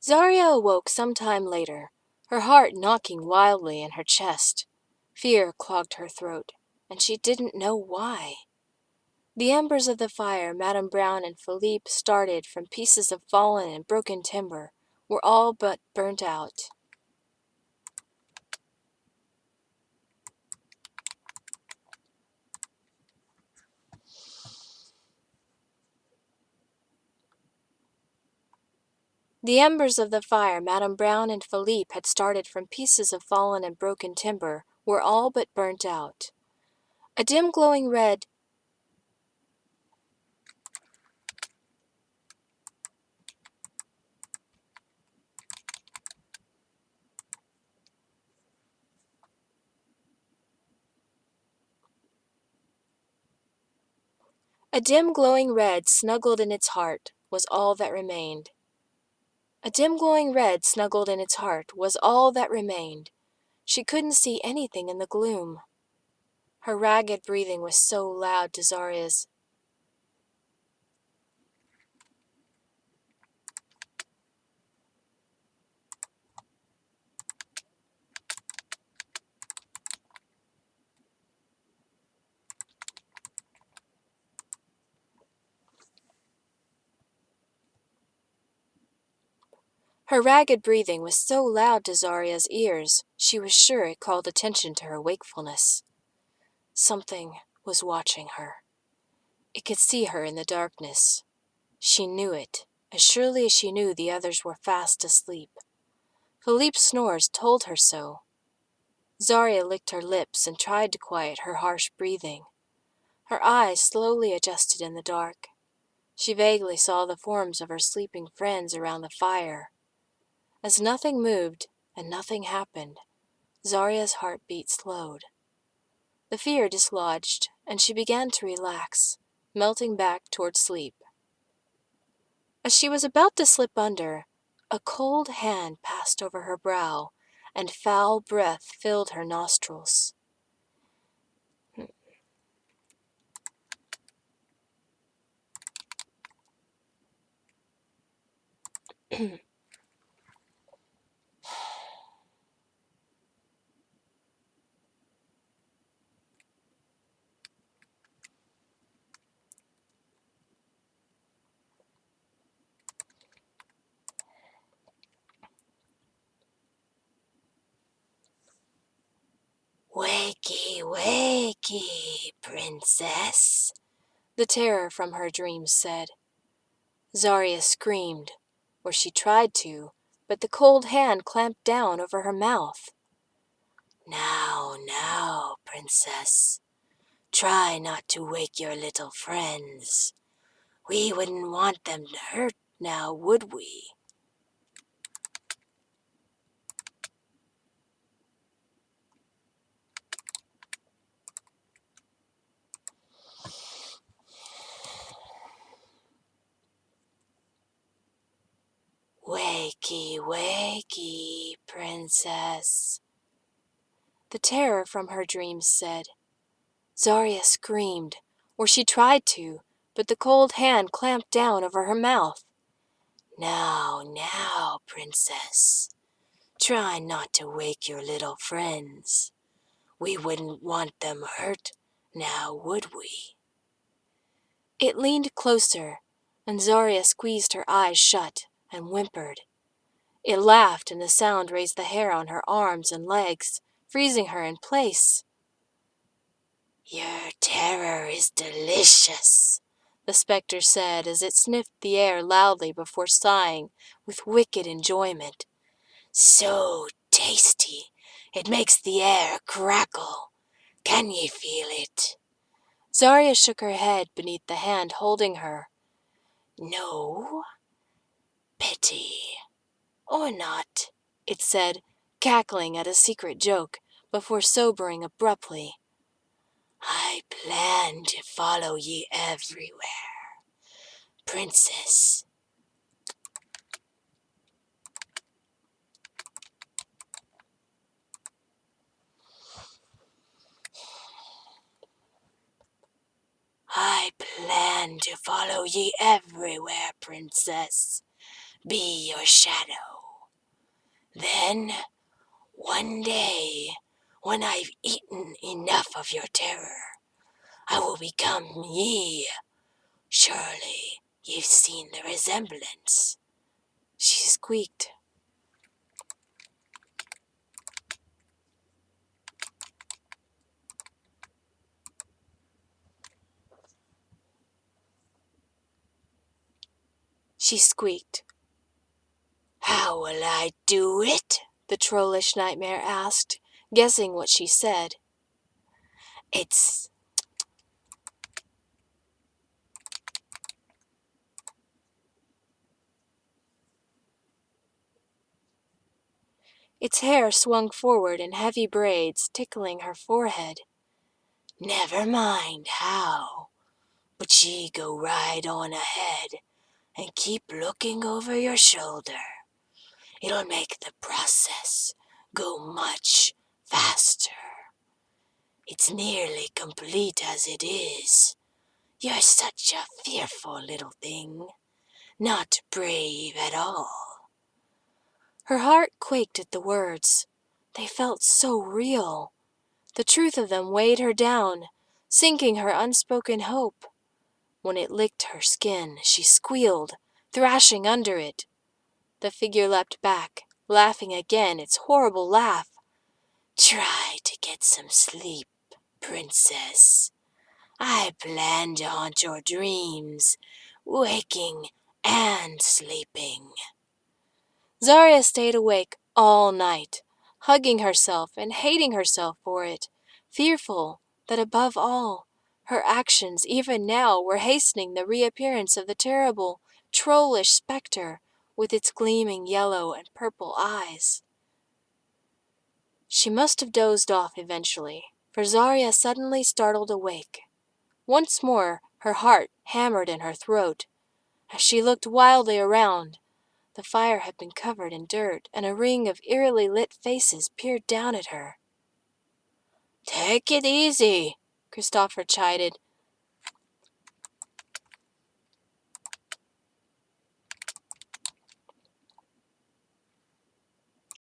Zaria awoke some time later, her heart knocking wildly in her chest. Fear clogged her throat, and she didn't know why. The embers of the fire Madame Brown and Philippe started from pieces of fallen and broken timber were all but burnt out. The embers of the fire Madame Brown and Philippe had started from pieces of fallen and broken timber were all but burnt out. A dim glowing red A dim glowing red snuggled in its heart was all that remained. A dim glowing red snuggled in its heart was all that remained. She couldn't see anything in the gloom. Her ragged breathing was so loud to Zaria's. Her ragged breathing was so loud to Zaria's ears, she was sure it called attention to her wakefulness. Something was watching her. It could see her in the darkness. She knew it, as surely as she knew the others were fast asleep. Philippe's snores told her so. Zaria licked her lips and tried to quiet her harsh breathing. Her eyes slowly adjusted in the dark. She vaguely saw the forms of her sleeping friends around the fire. As nothing moved and nothing happened, Zaria's heartbeat slowed. The fear dislodged, and she began to relax, melting back toward sleep. As she was about to slip under, a cold hand passed over her brow, and foul breath filled her nostrils. "Wakey, wakey, princess," the terror from her dreams said. Zaria screamed, or she tried to, but the cold hand clamped down over her mouth. "Now, now, princess, try not to wake your little friends. We wouldn't want them to hurt now, would we?" "Wakey, wakey, princess," the terror from her dreams said. Zaria screamed, or she tried to, but the cold hand clamped down over her mouth. "Now, now, princess, try not to wake your little friends. We wouldn't want them hurt now, would we?" It leaned closer, and Zaria squeezed her eyes shut and whimpered. It laughed, and the sound raised the hair on her arms and legs, freezing her in place. "Your terror is delicious," the specter said as it sniffed the air loudly before sighing with wicked enjoyment. "So tasty, it makes the air crackle. Can ye feel it?" Zaria shook her head beneath the hand holding her. "No? Pity. Or not," it said, cackling at a secret joke, before sobering abruptly. "I plan to follow ye everywhere, princess." "I plan to follow ye everywhere, princess. Be your shadow. Then, one day, when I've eaten enough of your terror, I will become ye. Surely you've seen the resemblance. She squeaked. She squeaked. How will I do it? The trollish nightmare asked, guessing what she said. Its hair swung forward in heavy braids, tickling her forehead. Never mind how, but ye go right on ahead and keep looking over your shoulder. It'll make the process go much faster. It's nearly complete as it is. You're such a fearful little thing, not brave at all. Her heart quaked at the words. They felt so real. The truth of them weighed her down, sinking her unspoken hope. When it licked her skin, she squealed, thrashing under it. The figure leapt back, laughing again, its horrible laugh. Try to get some sleep, princess. I plan to haunt your dreams, waking and sleeping. Zaria stayed awake all night, hugging herself and hating herself for it, fearful that above all, her actions even now were hastening the reappearance of the terrible, trollish spectre with its gleaming yellow and purple eyes. She must have dozed off eventually, for Zaria suddenly startled awake. Once more her heart hammered in her throat. As she looked wildly around, the fire had been covered in dirt, and a ring of eerily lit faces peered down at her. Take it easy, Christopher chided.